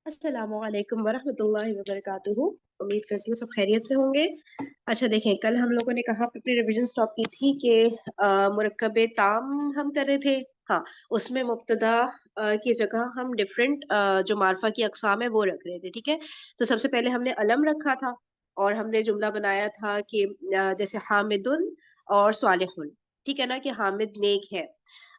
अस्सलामु अलैकुम वरहमतुल्लाहि वबरकातुहू। उम्मीद करती हूँ सब खैरियत से होंगे। अच्छा देखें, कल हम लोगों ने कहा अपनी रिवीजन स्टॉप की थी कि मुरक्कबे ताम हम कर रहे थे। हाँ, उसमें मुब्तदा की जगह हम डिफरेंट जो मार्फा की अकसाम है वो रख रहे थे। ठीक है, तो सबसे पहले हमने अलम रखा था और हमने जुमला बनाया था कि जैसे हामिदुन और स्वालिहुन। ठीक है ना, कि हामिद नेक है।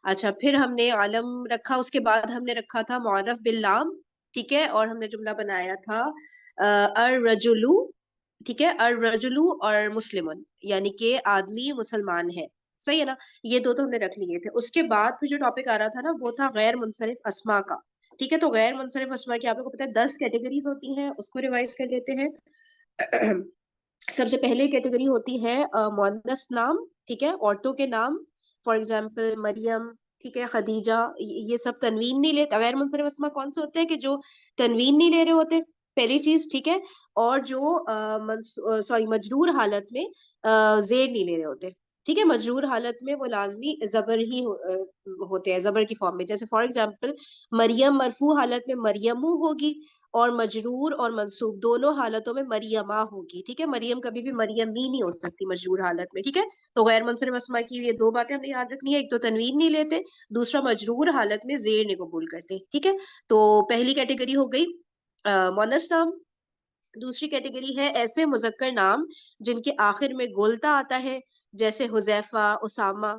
अच्छा, फिर हमने आलम रखा, उसके बाद हमने रखा था मुअर्रफ बिल लाम। ठीक है, और हमने जुमला बनाया था अर रजुलु। ठीक है, अर रजुलु और मुस्लिमुन, यानी कि आदमी मुसलमान है। सही है ना, ये दो तो हमने रख लिए थे। उसके बाद फिर जो टॉपिक आ रहा था ना वो था गैर मुनसरिफ अस्मा का। ठीक है, तो गैर मुनसरिफ अस्मा की आप लोगों को पता है 10 कैटेगरीज होती हैं, उसको रिवाइज कर लेते हैं। सबसे पहले कैटेगरी होती है मुअन्नस नाम। ठीक है, औरतों के नाम, फॉर एग्जाम्पल मरियम। ठीक है, खदीजा, ये सब तनवीन नहीं लेते। गैर मुनसरिफ अस्मा कौन से होते हैं कि जो तनवीन नहीं ले रहे होते, पहली चीज। ठीक है, और जो सॉरी मजरूर हालत में जेर नहीं ले रहे होते। ठीक है, मजरूर हालत में वो लाजमी जबर ही होते हैं, जबर की फॉर्म में। जैसे फॉर एग्जाम्पल मरियम मरफू हालत में मरियमू होगी, और मजरूर और मंसूब दोनों हालतों में मरियमा होगी। ठीक है, मरियम कभी भी मरियमी नहीं हो सकती मजरूर हालत में। ठीक है, तो गैर मुनसरिफ अस्मा की ये दो बातें हमने याद रखनी है। एक तो तनवीन नहीं लेते, दूसरा मजरूर हालत में जेर नहीं कबूल करते। ठीक है, तो पहली कैटेगरी हो गई मुअन्नस नाम। दूसरी कैटेगरी है ऐसे मुजक्कर नाम जिनके आखिर में गोलता आता है, जैसे हुजैफा, उसामा।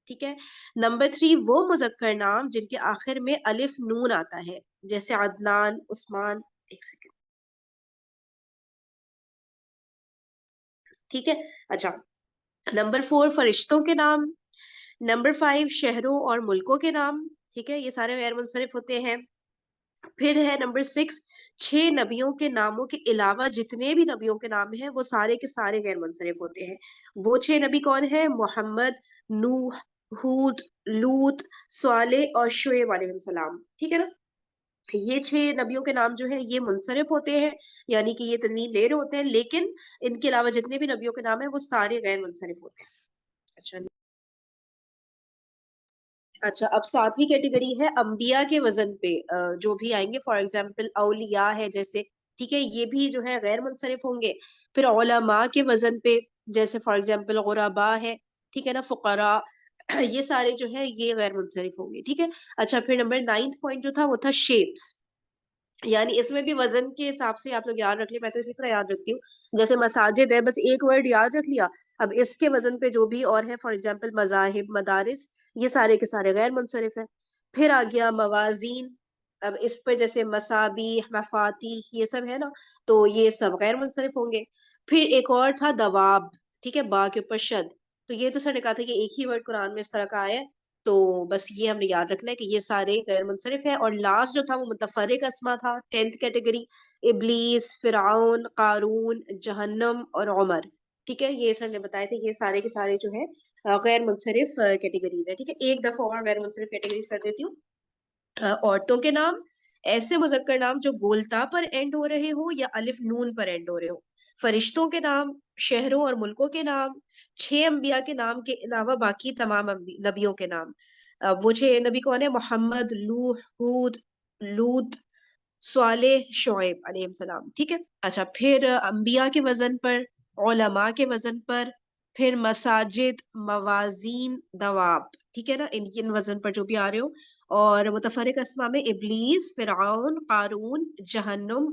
ठीक है, नंबर 3 वो मुजक्कर नाम जिनके आखिर में अलिफ नून आता है, जैसे अदनान, उस्मान। एक सेकंड। ठीक है, अच्छा, नंबर 4 फरिश्तों के नाम। नंबर 5 शहरों और मुल्कों के नाम। ठीक है, ये सारे गैर मुनसरिफ होते हैं। फिर है नंबर 6 6 नबियों के नामों के अलावा जितने भी नबियों के नाम हैं वो सारे के सारे गैर मुनसरिफ होते हैं। वो 6 नबी कौन है? मोहम्मद, नूह, हूद, लूत, स्वाले और शुएब अलैहिस्सलाम। ठीक है ना, ये 6 नबियों के नाम जो है ये मुनसरिफ होते हैं, यानी कि ये तनवीन ले रहे होते हैं, लेकिन इनके अलावा जितने भी नबियों के नाम है वो सारे गैर मुनसरिफ होते हैं। अच्छा, अच्छा, अब सातवीं कैटेगरी है अंबिया के वजन पे जो भी आएंगे, फॉर एग्जाम्पल औलिया है जैसे। ठीक है, ये भी जो है गैर मुनसरिफ होंगे। फिर उलमा के वजन पे, जैसे फॉर एग्जाम्पल गुरबा है। ठीक है ना, फुकरा, ये सारे जो है ये गैर मुनसरिफ होंगे। ठीक है, अच्छा, फिर नंबर 9th पॉइंट जो था वो था शेप्स, यानी इसमें भी वजन के हिसाब से आप लोग याद रख लिया। मैं तो इसी तरह याद रखती हूँ, जैसे मसाजिद है, बस एक वर्ड याद रख लिया। अब इसके वजन पे जो भी और है, फॉर एग्जाम्पल मजाहिब, मदारिस, ये सारे के सारे गैर मुनसरिफ है। फिर आ गया मवाजीन। अब इस पर जैसे मसाबी, मफाती, ये सब है ना, तो ये सब गैर मुनसरिफ होंगे। फिर एक और था दवाब। ठीक है, बा के ऊपर शद। तो ये तो सर ने कहा था कि एक ही वर्ड कुरान में इस तरह का आया है, तो बस ये हमने याद रखना है कि ये सारे गैर मुनसरिफ है। और लास्ट जो था वो मुतफर्रिक अस्मा था, 10th कैटेगरी। इबलीस, फिरौन, कारून, जहन्नम और उमर। ठीक है, ये सर ने बताए थे, ये सारे के सारे जो है गैर मुनसरिफ कैटेगरीज है। ठीक है, एक दफा और गैर मुनसरिफ कैटेगरीज कर देती हूँ। औरतों के नाम, ऐसे मुजक्कर नाम जो गोलता पर एंड हो रहे हो या अलिफ नून पर एंड हो रहे हो। फरिश्तों के नाम, शहरों और मुल्कों के नाम, 6 अंबिया के नाम के अलावा बाकी तमाम नबियों के नाम। वो 6 नबी कौन है? मोहम्मद, नूह, हूद, लूत, स्वाले, शोएब अलैहिस्सलाम। ठीक है, अच्छा, फिर अंबिया के वजन पर, उलमा के वजन पर, फिर मसाजिद, मवाजीन, दवाब। ठीक है ना, इन वजन पर जो भी आ रहे हो। और मुतफरिक अस्मा में इबलीस, फिरौन, कारून, जहन्नुम,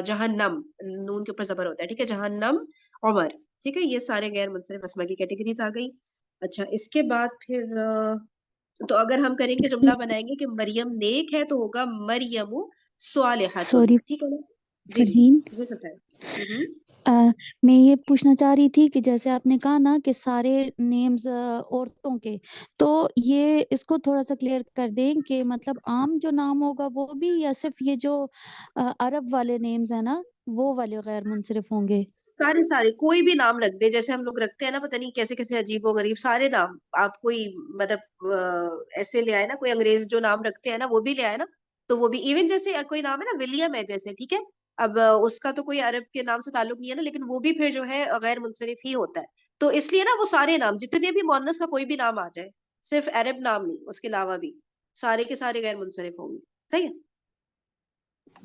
जहन्नम, नून के ऊपर जबर होता है। ठीक है, जहन्नम, उमर। ठीक है, ये सारे गैर मुनसरिफ अस्मा की कैटेगरीज आ गई। अच्छा, इसके बाद फिर तो अगर हम करेंगे, जुमला बनाएंगे कि मरियम नेक है, तो होगा मरियमु स्वालिहतुन। सॉरी ठीक है ना? जी जी, फरहीन। ये सब है। हम्म। अ, मैं ये पूछना चाह रही थी कि जैसे आपने कहा ना कि सारे नेम्स औरतों के, तो ये इसको थोड़ा सा क्लियर कर दें कि मतलब आम जो नाम होगा वो भी, या सिर्फ ये जो अरब वाले नेम्स है ना वो वाले गैर मुनसरिफ होंगे? सारे सारे कोई भी नाम रख दे, जैसे हम लोग रखते हैं ना, पता नहीं कैसे कैसे अजीबो गरीब सारे नाम। आप कोई मतलब ऐसे ले आए ना, कोई अंग्रेज जो नाम रखते हैं ना वो भी ले आए ना, तो वो भी इवन जैसे कोई नाम है ना विलियम है जैसे। ठीक है, अब उसका तो कोई अरब के नाम से ताल्लुक नहीं है ना, लेकिन वो भी फिर जो है गैर मुनसरिफ ही होता है। तो इसलिए ना वो सारे नाम जितने भी मोन्नस का कोई भी नाम आ जाए, सिर्फ अरब नाम नहीं, उसके अलावा भी सारे के सारे गैर मुनसरिफ होंगे। सही है।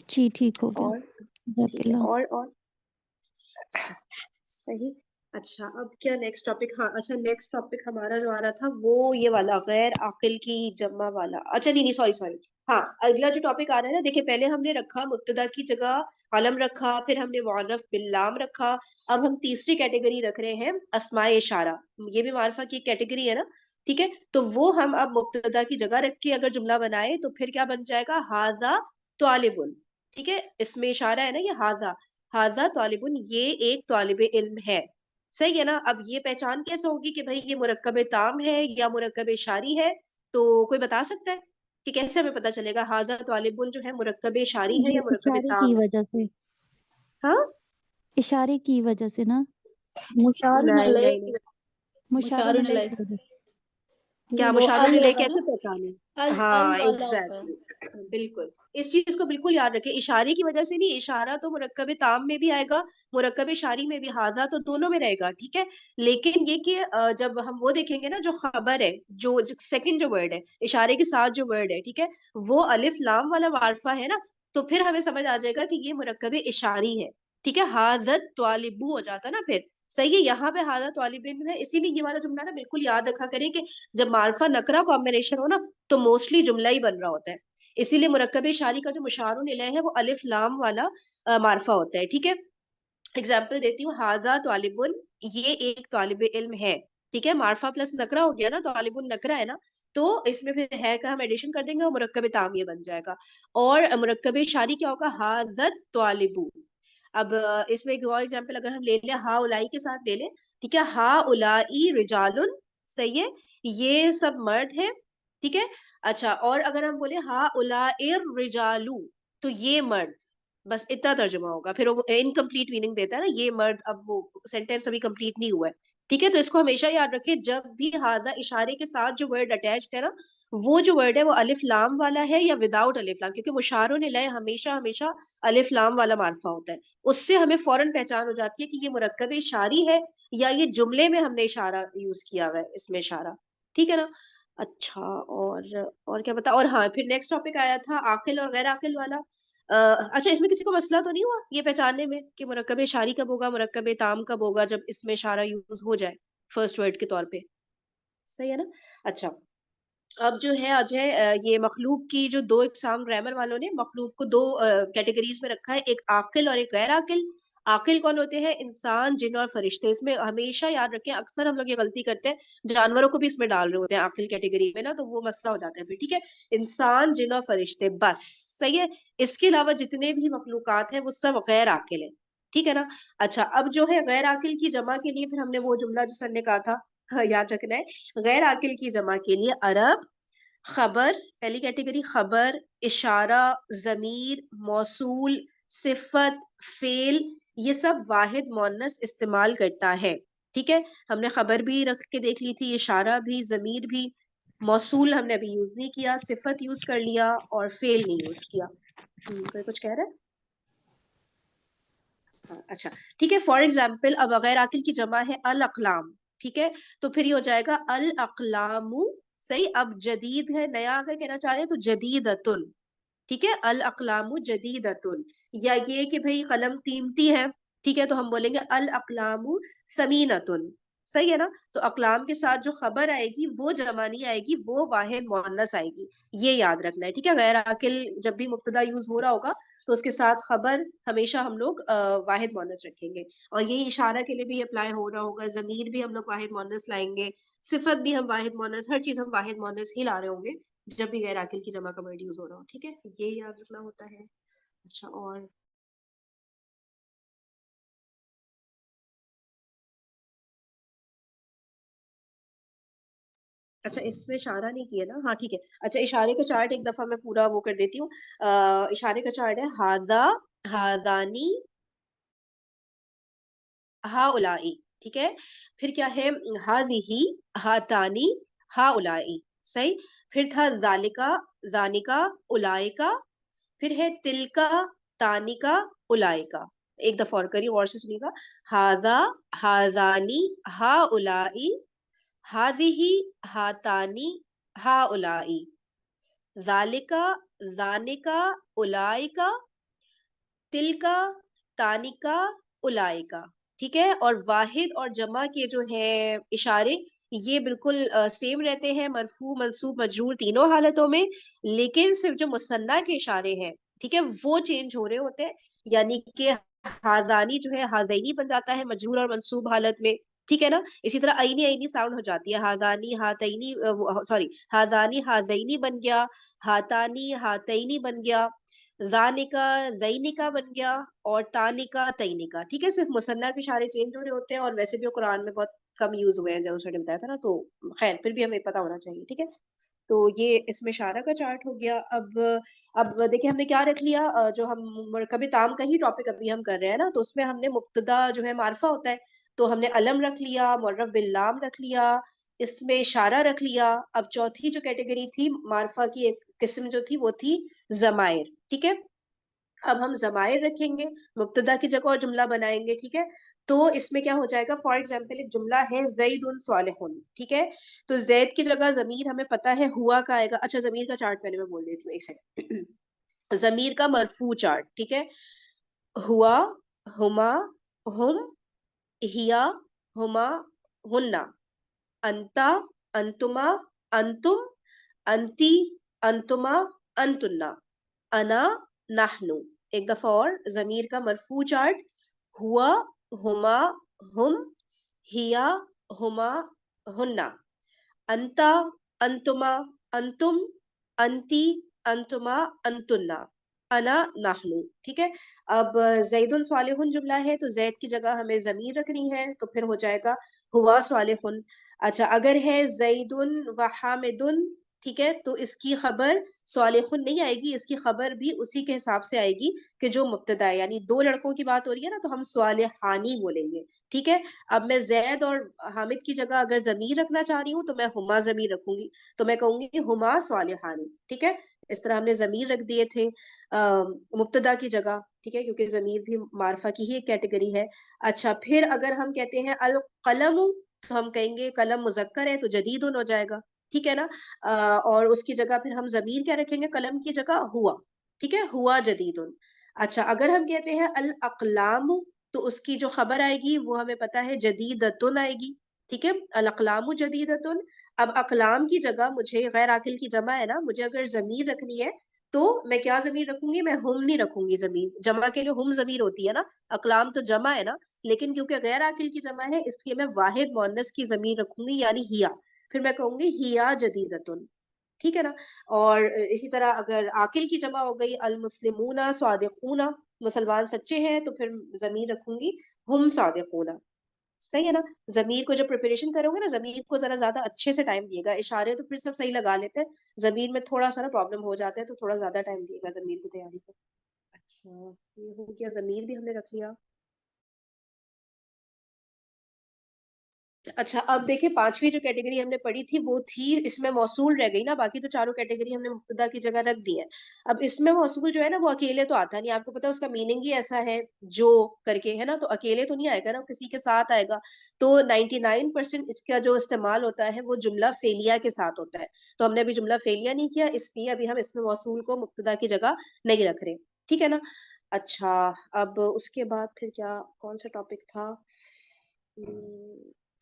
जी, ठीक हो गया। और ठीक है, रतिला। और सही। अच्छा, अब क्या नेक्स्ट टॉपिक? हाँ, अच्छा, नेक्स्ट टॉपिक हमारा जो आ रहा था वो ये वाला, गैर आकिल की जमा वाला। अच्छा, नहीं नहीं, सॉरी सॉरी। हाँ, अगला जो टॉपिक आ रहा है ना, देखिए पहले हमने रखा मुब्तदा की जगह अलम रखा, फिर हमने मुअर्रफ बिल्लाम रखा। अब हम तीसरी कैटेगरी रख रहे हैं, अस्माए इशारा। ये भी मारिफा की कैटेगरी है ना। ठीक है, तो वो हम अब मुब्तदा की जगह रख के अगर जुमला बनाए तो फिर क्या बन जाएगा? हाजा तालिबुन। ठीक है, इसमें इशारा है ना ये हाजा। हाजा तालिबुन, ये एक तालिब इल्म है। सही है ना। अब ये पहचान कैसे होगी कि भाई ये मुरक्कब ताम है या मुरक्कब इशारी है? तो कोई बता सकता है कि कैसे हमें पता चलेगा हाजा तालिबुन जो है मुरक्कब इशारी है ये या मुरक्कब इशारे की ताम है? वजह से। हाँ। इशारे की वजह से ना। मुशारुन नहीं अलैह नहीं नहीं। की मुशारुन मुशारुन अलैह अलैह की वजह से। क्या वो मुशारुन अल इलैह होगा ना, कैसे पहचाने? अल हाँ, वाला होगा। एग्जैक्टली, बिल्कुल। इस चीज को बिल्कुल याद रखें, इशारे की वजह से नहीं, इशारा तो मुरक्कब ताम में भी आएगा, मुरक्कब इशारी में भी, हाजा तो दोनों में रहेगा। ठीक है, लेकिन ये कि जब हम वो देखेंगे ना, जो खबर है, जो सेकंड जो वर्ड है इशारे के साथ जो वर्ड है, ठीक है, वो अलिफ लाम वाला वारफा है ना, तो फिर हमें समझ आ जाएगा कि ये मुरक्कब इशारी है। ठीक है, हाजत तालिबू हो जाता ना फिर। सही है, यहाँ पे हाजा तालिबिन है, इसीलिए ये वाला जुमला ना बिल्कुल याद रखा करें कि जब मार्फा नकरा कॉम्बिनेशन हो ना, तो मोस्टली जुमला ही बन रहा होता है। इसीलिए मुरक्कब शारी का जो मुशारुन इलैह है वो अलिफ लाम वाला मार्फा होता है। ठीक है, एग्जाम्पल देती हूँ, हाजा तालिबुन, ये एक तालिब इल्म है। ठीक है, मार्फा प्लस नकरा हो गया ना, तालिबुन नकरा है ना, तो इसमें फिर है का हम एडिशन कर देंगे और मुरक्कब ताम ये बन जाएगा। और मुरक्कब शारी क्या होगा? हाजत तालिबू। अब इसमें एक और एग्जांपल अगर हम ले लें, हा उलाई के साथ ले लें। ठीक है, हा उलाई रिजालुन। सही है, ये सब मर्द है। ठीक है, अच्छा, और अगर हम बोले हा उलाई रिजालू, तो ये मर्द। बस इतना तर्जुमा होगा, फिर वो इनकम्प्लीट मीनिंग देता है ना, ये मर्द, अब वो सेंटेंस अभी कंप्लीट नहीं हुआ है। ठीक है, तो इसको हमेशा याद रखें, जब भी हाजा इशारे के साथ जो वर्ड अटैच्ड है ना, वो जो वर्ड है वो अलिफ लाम वाला है या विदाउट अलिफ लाम, क्योंकि मुशारुन इलैह हमेशा हमेशा अलिफ लाम वाला मार्फा होता है। उससे हमें फौरन पहचान हो जाती है कि ये मुरक्कब इशारी है या ये जुमले में हमने इशारा यूज किया हुआ है, इसमें इशारा। ठीक है ना। अच्छा, और क्या बता, और हाँ, फिर नेक्स्ट टॉपिक आया था आकिल और गैर आकिल वाला। अच्छा, इसमें किसी को मसला तो नहीं हुआ ये पहचानने में कि मुरक्कब इशारी कब होगा, मुरक्कब ताम कब होगा, जब इसमें इशारा यूज हो जाए फर्स्ट वर्ड के तौर पे? सही है ना। अच्छा, अब जो है अजय, ये मखलूक की जो दो इकसाम ग्रामर वालों ने मखलूक को दो कैटेगरीज में रखा है, एक आकिल और एक गैर आकिल। आकिल कौन होते हैं? इंसान, जिन और फरिश्ते। इसमें हमेशा याद रखें, अक्सर हम लोग ये गलती करते हैं, जानवरों को भी इसमें डाल रहे होते हैं आकिल कैटेगरी में ना, तो वो मसला हो जाता है फिर। ठीक है, इंसान, जिन और फरिश्ते, बस। सही है, इसके अलावा जितने भी मखलूकात हैं वो सब गैर आकिल है। ठीक है ना। अच्छा, अब जो है गैर आकिल की जमा के लिए फिर हमने वो जुमला जो सर ने कहा था, हाँ, याद रखना है। गैर आकिल की जमा के लिए अरब, खबर, पहली कैटेगरी खबर, इशारा, जमीर, मौसूल, सिफत, फेल, ये सब वाहिद मोन्नस इस्तेमाल करता है। ठीक है, हमने खबर भी रख के देख ली थी, इशारा भी, जमीर भी, मौसूल हमने अभी यूज नहीं किया, सिफत यूज कर लिया और फेल नहीं यूज किया। कोई कुछ कह रहा है? हाँ, अच्छा, ठीक है, फॉर एग्जाम्पल अब गैर आकिल की जमा है अल अकलाम। ठीक है, तो फिर ये हो जाएगा अल अकलामु। सही, अब जदीद है, नया अगर कहना चाह रहे हैं तो जदीदतुन। ठीक है, अल अकलामु जदीदतुन। या ये कि भाई कलम कीमती है, ठीक है, तो हम बोलेंगे अल अकलामु समीनतुन। सही है ना। तो अकलाम के साथ जो खबर आएगी वो जमा नहीं आएगी, वो वाहिद मुअन्नस आएगी। ये याद रखना है। ठीक है, गैर आकिल जब भी मुब्तदा यूज हो रहा होगा तो उसके साथ खबर हमेशा हम लोग वाहिद मुअन्नस रखेंगे। और यही इशारा के लिए भी अप्लाई हो रहा होगा, जमीर भी हम लोग वाहिद मुअन्नस लाएंगे, सिफत भी हम वाहिद मुअन्नस, हर चीज हम वाहिद मुअन्नस ही ला रहे होंगे जब भी गैर आकिल की जमा का वर्ड यूज हो रहा हो। ठीक है, ये याद रखना होता है। अच्छा, और अच्छा, इसमें इशारा नहीं किया ना, हाँ ठीक है। अच्छा, इशारे का चार्ट एक दफा मैं पूरा वो कर देती हूँ। इशारे का चार्ट है हादा, हादानी, हाउलाई। ठीक है, फिर क्या है? हादिही, हातानी, हाउलाई। सही। फिर था जालिका, जानिका, उलाइका। फिर है तिलका, तानिका, उलाइका। एक दफा और करिए, और से सुनिएगा। हादा, हादानी, हाउलाई, हादिही, हातानी, हाउलाई, जालिका, जानिका, उलाइका, तिलका, तानिका, उलाइका, ठीक है। और वाहिद और जमा के जो है इशारे, ये बिल्कुल सेम रहते हैं, मरफू मंसूब मजरूर तीनों हालतों में। लेकिन सिर्फ जो मुसन्ना के इशारे हैं, ठीक है, वो चेंज हो रहे होते हैं। यानी कि हादानी जो है हादैनी बन जाता है मजरूर और मंसूब हालत में, ठीक है ना। इसी तरह आईनी आईनी साउंड हो जाती है, हादानी हातैनी, सॉरी, हादानी हादैनी बन गया, हातानी हातैनी बन गया, ज़ानिका ज़ैनिका बन गया, और तानिका तैनिका, ठीक है। सिर्फ मुसन्ना के इशारे चेंज हो रहे होते हैं, और वैसे भी वो कुरान में बहुत कम यूज हुए हैं, जो उसने बताया था ना, तो खैर फिर भी हमें पता होना चाहिए, ठीक है। तो ये इसमें इशारा का चार्ट हो गया। अब देखिए हमने क्या रख लिया, जो हम मुरकब ताम का ही टॉपिक अभी हम कर रहे हैं ना, तो उसमें हमने मुब्तदा जो है मार्फा होता है, तो हमने अलम रख लिया, मुअर्रफ बिल लाम रख लिया, इसमें इशारा रख लिया। अब चौथी जो कैटेगरी थी मार्फा की, एक किस्म जो थी वो थी जमायर, ठीक है। अब हम जमायर रखेंगे, मुब्तदा की जगह और जुमला बनाएंगे, ठीक है। तो इसमें क्या हो जाएगा, फॉर एग्जाम्पल एक जुमला है जैदुन सालिहुन, ठीक है। तो जैद की जगह जमीर हमें पता है हुआ का आएगा। अच्छा, जमीर का चार्ट पहले मैं बोल देती हूँ, एक सेकंड। जमीर का मरफू चार्ट, ठीक है। हुआ, हुमा, हुम, हिया, हुमा, हुन्ना, अंता, अंतुमा, अंतुम, अंती, अंतुमा, अंतुन्ना, अना, नाहनु। एक दफा और, जमीर का मरफू चार्ट, हुआ, हुमा, हुम, हिया, हुमा, हुन्ना, अंता, अंतुमा, अंतुम, अंती, अंतुमा, अंतुन्ना, अना, नाहनु, ठीक है। अब जैदुन सालिहुन जुमला है, तो जैद की जगह हमें जमीर रखनी है, तो फिर हो जाएगा हुआ सालिहुन। अच्छा, अगर है जैदुन व हामिदुन, ठीक है, तो इसकी खबर सालिहुन नहीं आएगी, इसकी खबर भी उसी के हिसाब से आएगी कि जो मुब्तदा है। यानी दो लड़कों की बात हो रही है ना, तो हम सालिहानी बोलेंगे, ठीक है। अब मैं जैद और हामिद की जगह अगर जमीर रखना चाह रही हूँ, तो मैं हुमा जमीर रखूंगी, तो मैं कहूंगी हुमा सालिहानी, ठीक है। इस तरह हमने जमीर रख दिए थे मुब्तदा की जगह, ठीक है, क्योंकि जमीर भी मार्फा की ही एक कैटेगरी है। अच्छा, फिर अगर हम कहते हैं अल कलम, तो हम कहेंगे कलम मुजक्कर है, तो जदीदुन हो जाएगा, ठीक है ना। और उसकी जगह फिर हम जमीर क्या रखेंगे, कलम की जगह हुआ, ठीक है, हुआ जदीदुन। अच्छा, अगर हम कहते हैं अल अकलाम, तो उसकी जो खबर आएगी वो हमें पता है जदीदतुन आएगी, ठीक है, अल अकलामु जदीदतुन। अब अकलाम की जगह मुझे, गैर आकिल की जमा है ना, मुझे अगर जमीर रखनी है, तो मैं क्या जमीर रखूंगी, मैं हुम नहीं रखूंगी जमीर। जमा के लिए हुम जमीर होती है ना, अकलाम तो जमा है ना, लेकिन क्योंकि गैर आकिल की जमा है, इसलिए मैं वाहिद मुअन्नस की जमीर रखूंगी, यानी हिया। फिर मैं कहूंगी हिया जदीदतुन, ठीक है ना। और इसी तरह अगर आकिल की जमा हो गई, अल मुस्लिमूना सादिकूना, मुसलमान सच्चे हैं, तो फिर जमीर रखूंगी हुम सादिकूना, सही है ना। जमीर को जब प्रिपरेशन करोगे ना, जमीर को जरा ज्यादा अच्छे से टाइम दिएगा, इशारे तो फिर सब सही लगा लेते हैं, जमीर में थोड़ा सा ना प्रॉब्लम हो जाता है, तो थोड़ा ज्यादा टाइम दिएगा जमीर की तैयारी को। अच्छा, ये हो गया, जमीर भी हमने रख लिया। अच्छा, अब देखिए पांचवी जो कैटेगरी हमने पढ़ी थी वो थी, इसमें मौसूल रह गई ना, बाकी तो चारों कैटेगरी हमने मुब्तदा की जगह रख दी है। अब इसमें मौसूल जो है ना, वो अकेले तो आता नहीं, आपको पता है उसका मीनिंग ही ऐसा है, जो करके है ना, तो अकेले तो नहीं आएगा ना, किसी के साथ आएगा। तो 99% इसका जो इस्तेमाल होता है वो जुमला फेलिया के साथ होता है। तो हमने अभी जुमला फेलिया नहीं किया, इसलिए अभी हम इसमें मौसूल को मुब्तदा की जगह नहीं रख रहे, ठीक है ना। अच्छा, अब उसके बाद फिर क्या, कौन सा टॉपिक था।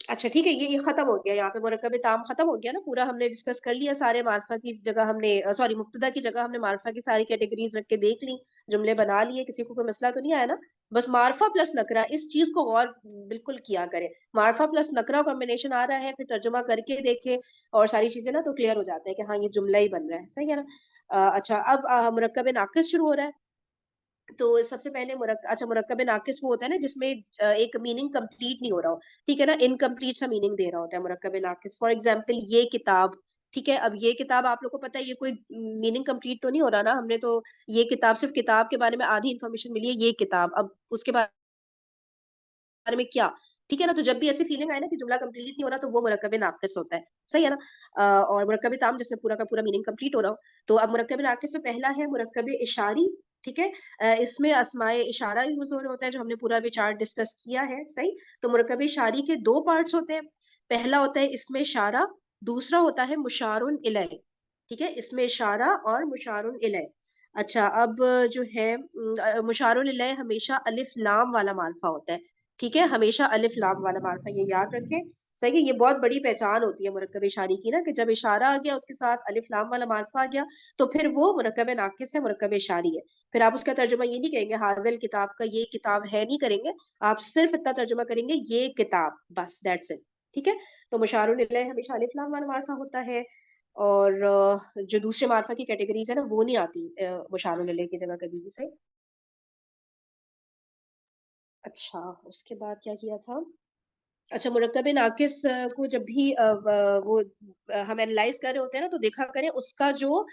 अच्छा, ठीक है, ये खत्म हो गया, यहाँ पे मुरक्कब ताम खत्म हो गया ना पूरा, हमने डिस्कस कर लिया सारे। मार्फा की जगह हमने, सॉरी, मुब्तदा की जगह हमने मार्फा की सारी कैटेगरीज रख के देख ली, जुमले बना लिए, किसी को कोई मसला तो नहीं आया ना। बस मार्फा प्लस नकरा, इस चीज को गौर बिल्कुल किया करें। मार्फा प्लस नकरा कॉम्बिनेशन आ रहा है, फिर तर्जुमा करके देखे और सारी चीजें ना, तो क्लियर हो जाता है कि हाँ ये जुमला ही बन रहा है, सही है ना। अच्छा, अब मुरक्कब नाकिस शुरू हो रहा है। तो सबसे पहले अच्छा, मुरक्कब नाकिस वो होता है ना जिसमें एक मीनिंग कंप्लीट नहीं हो रहा हो, ठीक है ना, इनकम्प्लीट सा मीनिंग दे रहा होता है मुरक्कब नाकिस। फॉर एग्जांपल ये किताब, ठीक है। अब ये किताब आप लोग को पता है, ये कोई मीनिंग कंप्लीट तो नहीं हो रहा ना, हमने तो ये किताब, सिर्फ किताब के बारे में आधी इंफॉर्मेशन मिली है, ये किताब, अब उसके बारे में क्या, ठीक है ना। तो जब भी ऐसी फीलिंग आए ना कि जुमला कंप्लीट नहीं हो रहा, तो वो मुरक्कब नाकिस होता है, सही है ना। और मुरक्कब ताम जिसमें पूरा का पूरा मीनिंग कंप्लीट हो रहा हो। तो अब मुरक्कब नाकिस में पहला है मुरक्कब इशारी, ठीक है। इसमें अस्माए इशारा यूज हो रहा होता है, जो हमने पूरा भी चार्ट डिस्कस किया है, सही। तो मुरक्कब इशारी के दो पार्ट्स होते हैं, पहला होता है इसमें इशारा, दूसरा होता है मुशारुन इलैह, ठीक है, इसमें इशारा और मुशारुन इलैह। अच्छा, अब जो है मुशारुल इलैह हमेशा अलिफ लाम वाला मार्फा होता है। ठीक है, हमेशा अलिफ लाम वाला मार्फा, ये याद रखें। सही है, ये बहुत बड़ी पहचान होती है मुरक्कब इशारी की ना, कि जब इशारा आ गया उसके साथ अलिफ लाम वाला मार्फा आ गया तो फिर वो मुरक्कब नाकिस है, मुरक्कब इशारी है। फिर आप उसका तर्जुमा ये नहीं कहेंगे हाज़िल किताब का, ये किताब है नहीं करेंगे, आप सिर्फ इतना तर्जुमा करेंगे ये किताब, बस दैट्स इट। ठीक है, तो मुशारुल इलैह हमेशा अलिफ लाम वाला मार्फा होता है। और जो दूसरे मार्फा की कैटेगरीज है ना वो नहीं आती मुशारुल इलैह की जगह कभी भी। सही। अच्छा, उसके बाद क्या किया था? अच्छा, मुरक्कब नाकिस को जब भी वो हम एनालाइज कर रहे होते हैं ना, तो देखा करें उसका जो